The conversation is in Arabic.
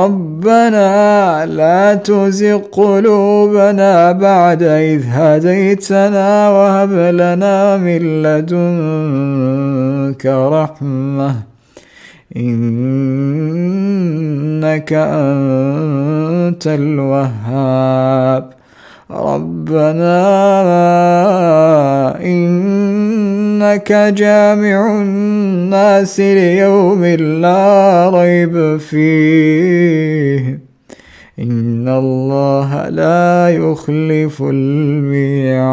ربنا لا تزغ قلوبنا بعد إذ هديتنا وهب لنا من لدنك رحمة إنك أنت الوهاب. ربنا إنك جامع الناس ليوم لا ريب فيه إن الله لا يخلف الميعاد.